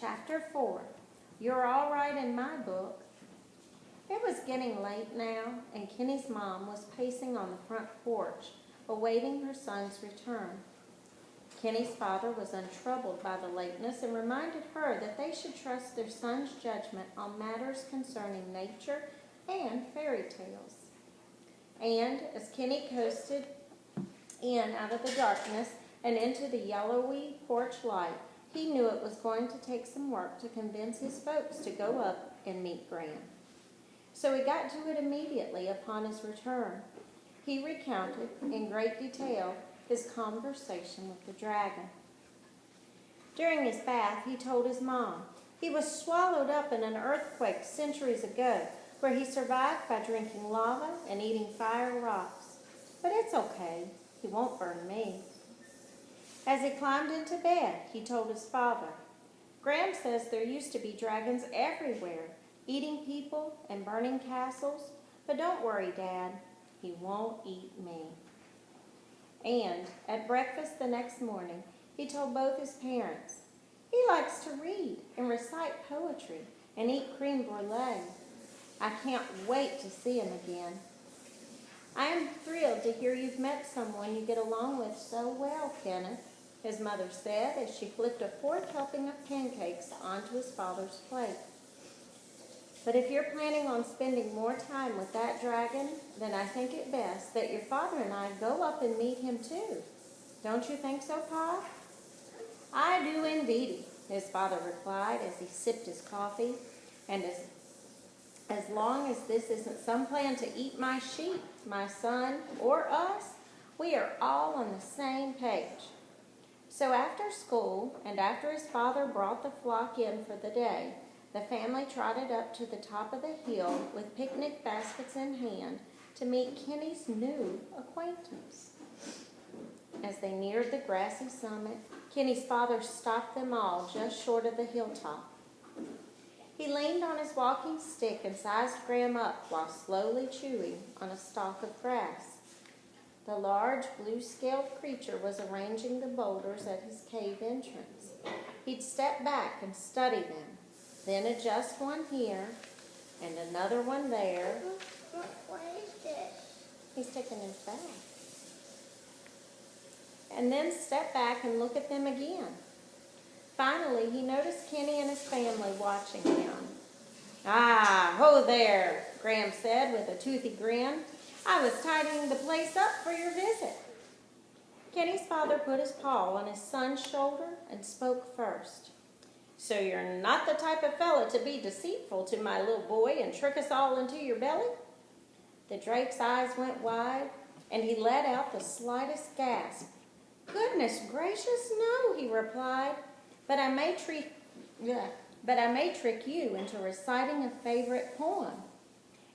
Chapter 4. You're all right in my book. It was getting late now, and Kenny's mom was pacing on the front porch, awaiting her son's return. Kenny's father was untroubled by the lateness and reminded her that they should trust their son's judgment on matters concerning nature and fairy tales. And as Kenny coasted in out of the darkness and into the yellowy porch light, he knew it was going to take some work to convince his folks to go up and meet Graham. So he got to it immediately upon his return. He recounted in great detail his conversation with the dragon. During his bath, he told his mom he was swallowed up in an earthquake centuries ago, where he survived by drinking lava and eating fire rocks. But it's okay. He won't burn me. As he climbed into bed, he told his father, Graham says there used to be dragons everywhere, eating people and burning castles, but don't worry, Dad, he won't eat me. And at breakfast the next morning, he told both his parents, he likes to read and recite poetry and eat creme brulee. I can't wait to see him again. I am thrilled to hear you've met someone you get along with so well, Kenneth, his mother said as she flipped a fourth helping of pancakes onto his father's plate. But if you're planning on spending more time with that dragon, then I think it best that your father and I go up and meet him too. Don't you think so, Pa? I do indeedy, his father replied as he sipped his coffee. And as long as this isn't some plan to eat my sheep, my son, or us, we are all on the same page. So after school, and after his father brought the flock in for the day, the family trotted up to the top of the hill with picnic baskets in hand to meet Kenny's new acquaintance. As they neared the grassy summit, Kenny's father stopped them all just short of the hilltop. He leaned on his walking stick and sized Graham up while slowly chewing on a stalk of grass. The large blue-scaled creature was arranging the boulders at his cave entrance. He'd step back and study them, then adjust one here and another one there. What is this? He's taking his bath. And then step back and look at them again. Finally, he noticed Kenny and his family watching him. Ah, ho there, Graham said with a toothy grin. I was tidying the place up for your visit. Kenny's father put his paw on his son's shoulder and spoke first. So you're not the type of fella to be deceitful to my little boy and trick us all into your belly? The Drake's eyes went wide, and he let out the slightest gasp. Goodness gracious, no, he replied. But I may trick you into reciting a favorite poem.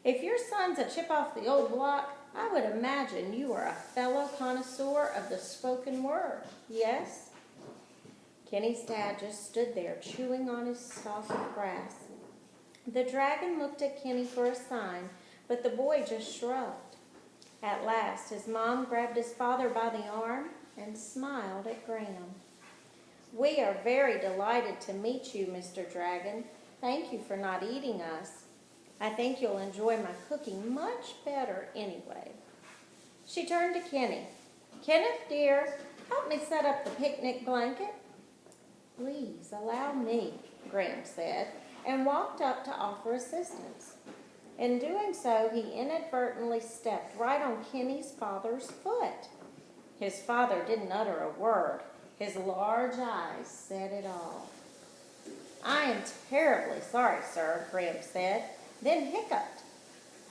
If your son's a chip off the old block, I would imagine you are a fellow connoisseur of the spoken word, yes? Kenny's dad just stood there chewing on his stalk of grass. The dragon looked at Kenny for a sign, but the boy just shrugged. At last, his mom grabbed his father by the arm and smiled at Graham. We are very delighted to meet you, Mr. Dragon. Thank you for not eating us. I think you'll enjoy my cooking much better anyway. She turned to Kenny. Kenneth, dear, help me set up the picnic blanket. Please allow me, Graham said, and walked up to offer assistance. In doing so, he inadvertently stepped right on Kenny's father's foot. His father didn't utter a word. His large eyes said it all. I am terribly sorry, sir, Graham said, then hiccuped.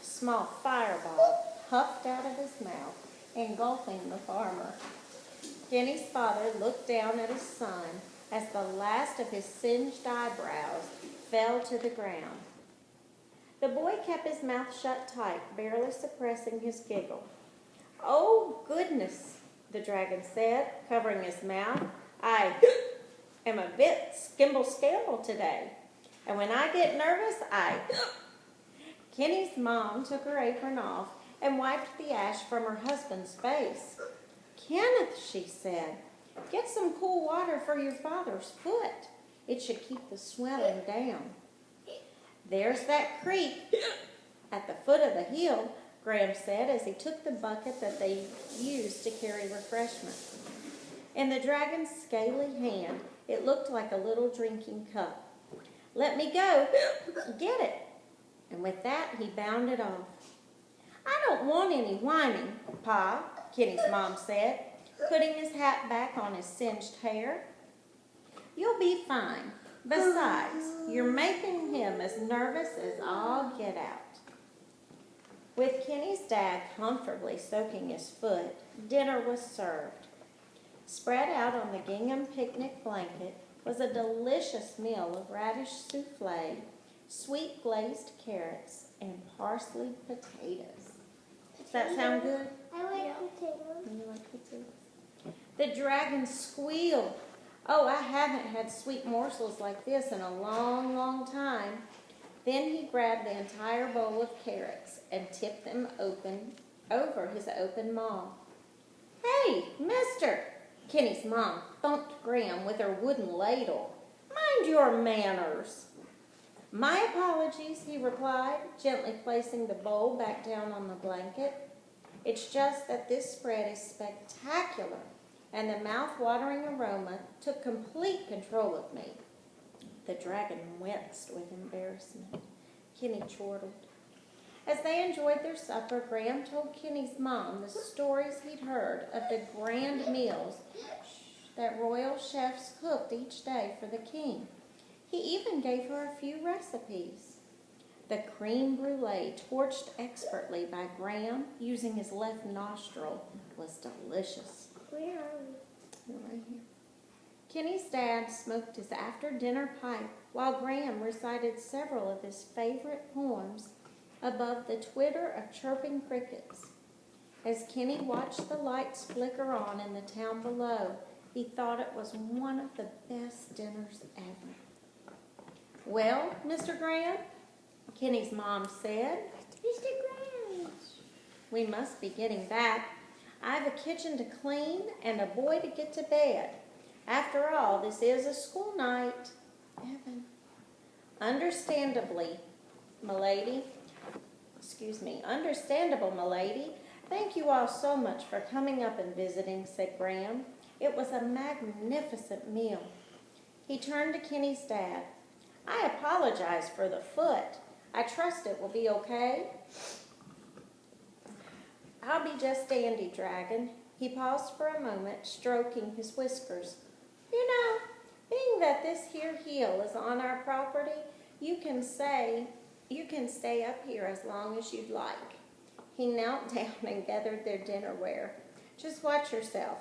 A small fireball puffed out of his mouth, engulfing the farmer. Kenny's father looked down at his son as the last of his singed eyebrows fell to the ground. The boy kept his mouth shut tight, barely suppressing his giggle. Oh, goodness, the dragon said, covering his mouth. I am a bit skimble-scamble today, and when I get nervous, Kenny's mom took her apron off and wiped the ash from her husband's face. Kenneth, she said, get some cool water for your father's foot. It should keep the swelling down. There's that creek at the foot of the hill, Graham said as he took the bucket that they used to carry refreshment. In the dragon's scaly hand, it looked like a little drinking cup. Let me go. Get it. And with that, he bounded off. I don't want any whining, Pa, Kenny's mom said, putting his hat back on his singed hair. You'll be fine. Besides, you're making him as nervous as all get out. With Kenny's dad comfortably soaking his foot, dinner was served. Spread out on the gingham picnic blanket was a delicious meal of radish souffle, sweet glazed carrots, and parsley potatoes. Does that sound good? I like potatoes. You like potatoes? The dragon squealed. Oh, I haven't had sweet morsels like this in a long, long time. Then he grabbed the entire bowl of carrots and tipped them over his open maw. Hey, mister! Kenny's mom thumped Graham with her wooden ladle. Mind your manners. My apologies, he replied, gently placing the bowl back down on the blanket. It's just that this spread is spectacular, and the mouth-watering aroma took complete control of me. The dragon winced with embarrassment. Kenny chortled. As they enjoyed their supper, Graham told Kenny's mom the stories he'd heard of the grand meals that royal chefs cooked each day for the king. He even gave her a few recipes. The creme brulee, torched expertly by Graham using his left nostril, was delicious. Where are we? We're right here. Kenny's dad smoked his after-dinner pipe while Graham recited several of his favorite poems above the twitter of chirping crickets. As Kenny watched the lights flicker on in the town below, he thought it was one of the best dinners ever. Well, Mr. Graham, Kenny's mom said, Mr. Graham. we must be getting back. I have a kitchen to clean and a boy to get to bed. After all, this is a school night. Evan. Understandable, milady. Thank you all so much for coming up and visiting, said Graham. It was a magnificent meal. He turned to Kenny's dad. I apologize for the foot. I trust it will be okay. I'll be just dandy, Dragon. He paused for a moment, stroking his whiskers. You know, being that this here hill is on our property, you can stay up here as long as you'd like. He knelt down and gathered their dinnerware. Just watch yourself.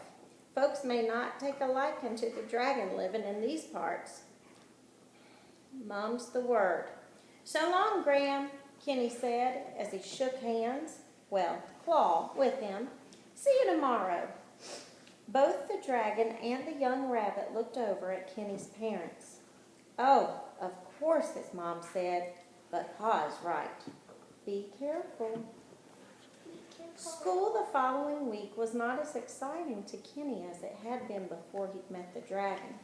Folks may not take a liking to the dragon living in these parts. Mum's the word. So long, Graham, Kenny said as he shook hands, Claw, with him. See you tomorrow. Both the dragon and the young rabbit looked over at Kenny's parents. Oh, of course, his mom said, but Pa is right. Be careful. School the following week was not as exciting to Kenny as it had been before he'd met the dragon.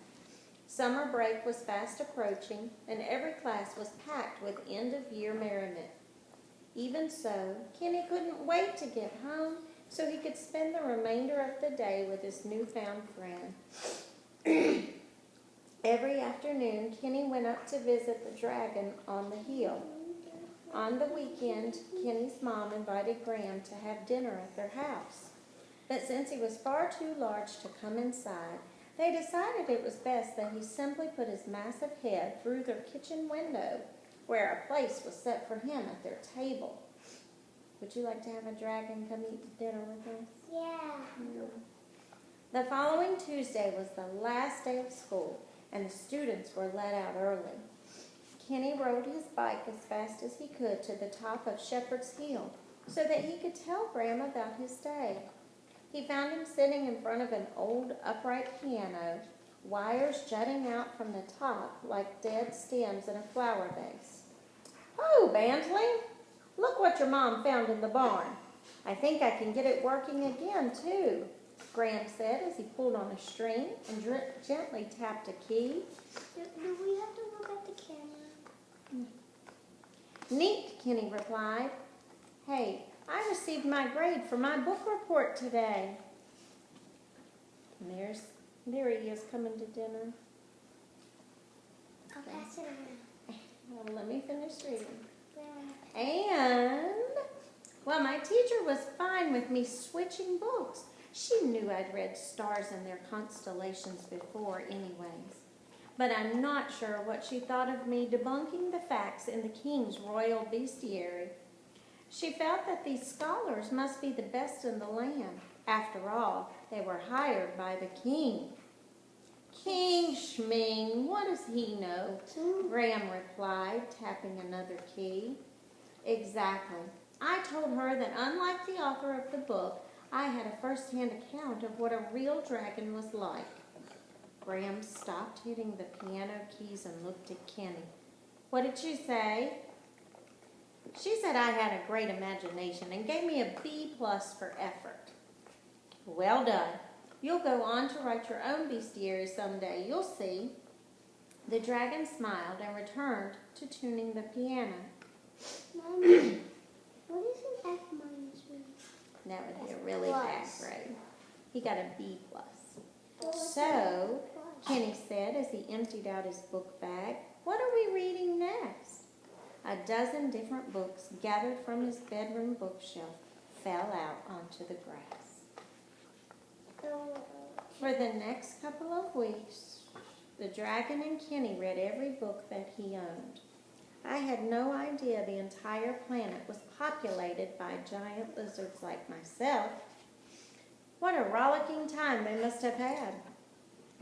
Summer break was fast approaching, and every class was packed with end-of-year merriment. Even so, Kenny couldn't wait to get home so he could spend the remainder of the day with his newfound friend. Every afternoon, Kenny went up to visit the dragon on the hill. On the weekend, Kenny's mom invited Graham to have dinner at their house. But since he was far too large to come inside, they decided it was best that he simply put his massive head through their kitchen window, where a place was set for him at their table. Would you like to have a dragon come eat dinner with us? Yeah. The following Tuesday was the last day of school, and the students were let out early. Kenny rode his bike as fast as he could to the top of Shepherd's Hill so that he could tell Graham about his day. He found him sitting in front of an old upright piano, wires jutting out from the top like dead stems in a flower vase. Oh, Bantling, look what your mom found in the barn. I think I can get it working again, too. Graham said as he pulled on a string and gently tapped a key. Do we have to look at the camera? Neat, Kenny replied. Hey, I received my grade for my book report today. And there he is coming to dinner. I'll pass it around. Well, let me finish reading. Yeah. And, well, my teacher was fine with me switching books. She knew I'd read stars and their constellations before anyways. But I'm not sure what she thought of me debunking the facts in the King's Royal Bestiary. She felt that these scholars must be the best in the land. After all, they were hired by the King. King Schming, what does he know? Graham replied, tapping another key. Exactly. I told her that unlike the author of the book, I had a first-hand account of what a real dragon was like. Graham stopped hitting the piano keys and looked at Kenny. What did she say? She said I had a great imagination and gave me a B+ for effort. Well done. You'll go on to write your own bestiary someday, you'll see. The dragon smiled and returned to tuning the piano. Mommy, what is an F minus mean? That would be a really bad grade. He got a B+. What's So, plus? Kenny said as he emptied out his book bag, what are we reading next? A dozen different books gathered from his bedroom bookshelf fell out onto the grass. For the next couple of weeks, the dragon and Kenny read every book that he owned. I had no idea the entire planet was populated by giant lizards like myself. What a rollicking time they must have had,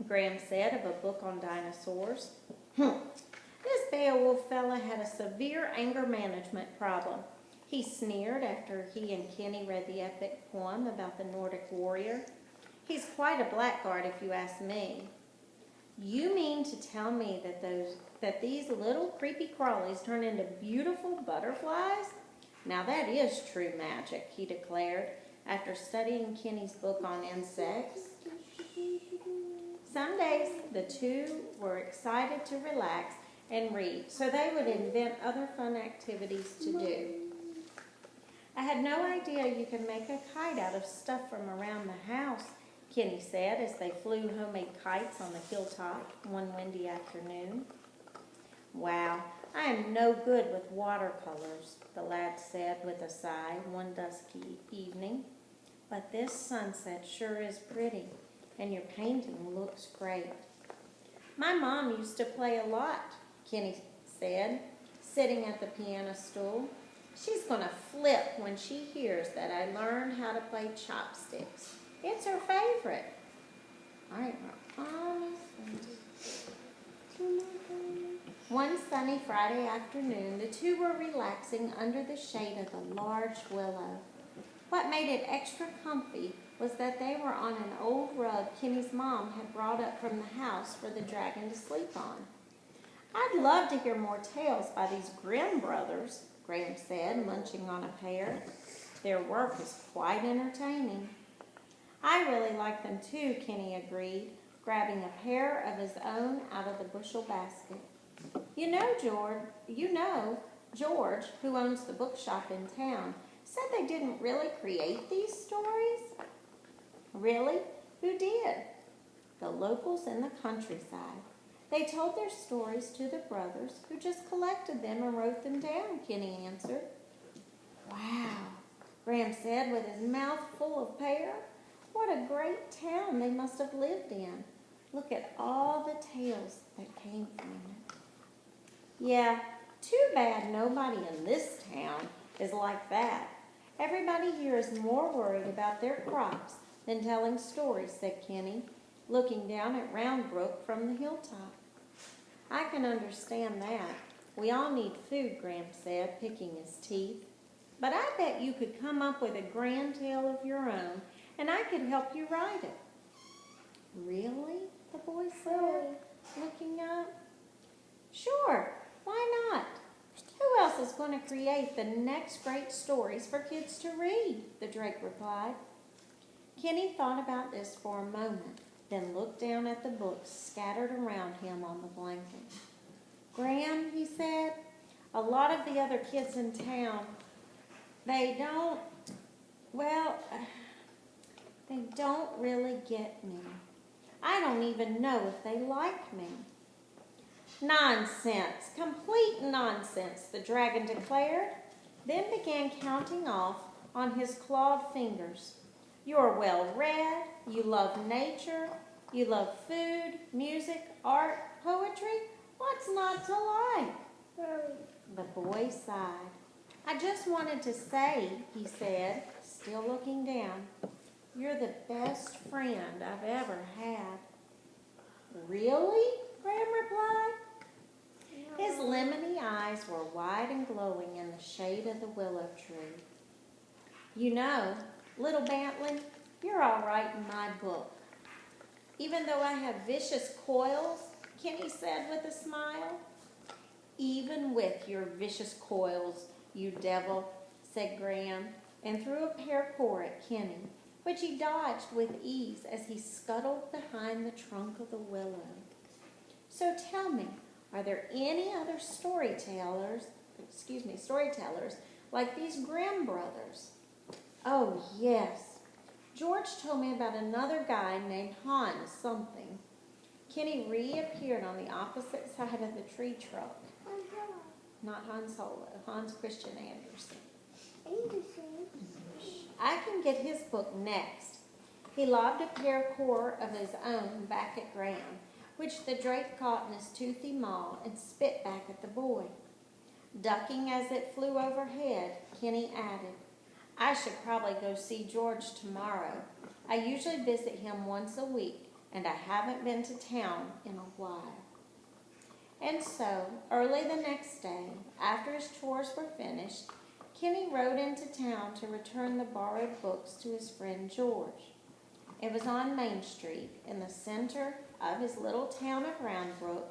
Graham said of a book on dinosaurs. This Beowulf fella had a severe anger management problem. He sneered after he and Kenny read the epic poem about the Nordic warrior. He's quite a blackguard if you ask me. You mean to tell me that these little creepy crawlies turn into beautiful butterflies? Now that is true magic, he declared after studying Kenny's book on insects. Some days the two were excited to relax and read, so they would invent other fun activities to do. I had no idea you could make a kite out of stuff from around the house, Kenny said as they flew homemade kites on the hilltop one windy afternoon. Wow, I am no good with watercolors, the lad said with a sigh one dusky evening. But this sunset sure is pretty, and your painting looks great. My mom used to play a lot, Kenny said, sitting at the piano stool. She's going to flip when she hears that I learned how to play chopsticks. It's her favorite. All right, honestly. One sunny Friday afternoon, the two were relaxing under the shade of the large willow. What made it extra comfy was that they were on an old rug Kenny's mom had brought up from the house for the dragon to sleep on. I'd love to hear more tales by these Grimm brothers, Graham said, munching on a pear. Their work is quite entertaining. I really like them too, Kenny agreed, grabbing a pair of his own out of the bushel basket. You know, George, who owns the bookshop in town, said they didn't really create these stories. Really? Who did? The locals in the countryside. They told their stories to the brothers, who just collected them and wrote them down, Kenny answered. Wow, Graham said with his mouth full of pear. What a great town they must have lived in. Look at all the tales that came from it. Yeah, too bad nobody in this town is like that. Everybody here is more worried about their crops than telling stories, said Kenny, looking down at Round Brook from the hilltop. I can understand that. We all need food, Graham said, picking his teeth. But I bet you could come up with a grand tale of your own, and I could help you write it. Really? The boy said, looking up. Sure, why not? Who else is going to create the next great stories for kids to read? The drake replied. Kenny thought about this for a moment, then looked down at the books scattered around him on the blanket. Graham, he said, a lot of the other kids in town, they don't really get me. I don't even know if they like me. Nonsense, complete nonsense, the dragon declared, then began counting off on his clawed fingers. You're well read, you love nature, you love food, music, art, poetry. What's not to like? The boy sighed. I just wanted to say, he said, still looking down, you're the best friend I've ever had. Really? Graham replied. His lemony eyes were wide and glowing in the shade of the willow tree. You know, little Bantley, you're all right in my book. Even though I have vicious coils, Kenny said with a smile. Even with your vicious coils, you devil, said Graham, and threw a paracord at Kenny, which he dodged with ease as he scuttled behind the trunk of the willow. So tell me, are there any other storytellers like these Grimm brothers? Oh, yes. George told me about another guy named Hans something. Kenny reappeared on the opposite side of the tree trunk. Not Han Solo, Hans Christian Andersen. I can get his book next. He lobbed a paracord of his own back at Graham, which the drake caught in his toothy maw and spit back at the boy. Ducking as it flew overhead, Kenny added, I should probably go see George tomorrow. I usually visit him once a week, and I haven't been to town in a while. And so, early the next day, after his chores were finished, Kenny rode into town to return the borrowed books to his friend George. It was on Main Street, in the center of his little town of Roundbrook,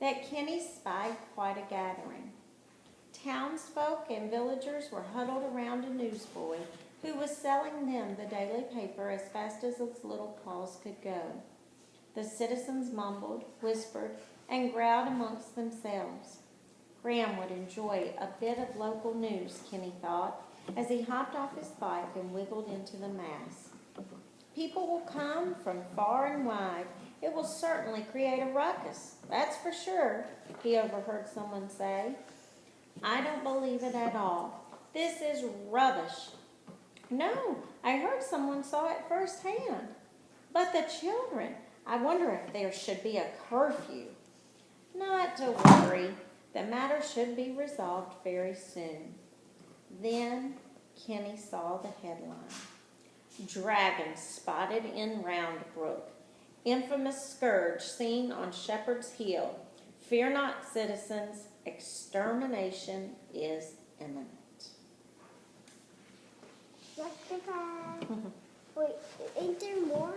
that Kenny spied quite a gathering. Townsfolk and villagers were huddled around a newsboy who was selling them the daily paper as fast as his little paws could go. The citizens mumbled, whispered, and growled amongst themselves. Graham would enjoy a bit of local news, Kenny thought, as he hopped off his bike and wiggled into the mass. People will come from far and wide. It will certainly create a ruckus, that's for sure, he overheard someone say. I don't believe it at all. This is rubbish. No, I heard someone saw it firsthand. But the children, I wonder if there should be a curfew. Not to worry. The matter should be resolved very soon. Then Kenny saw the headline. Dragon spotted in Roundbrook. Infamous scourge seen on Shepherd's Hill. Fear not, citizens. Extermination is imminent. What's the Wait, ain't there more?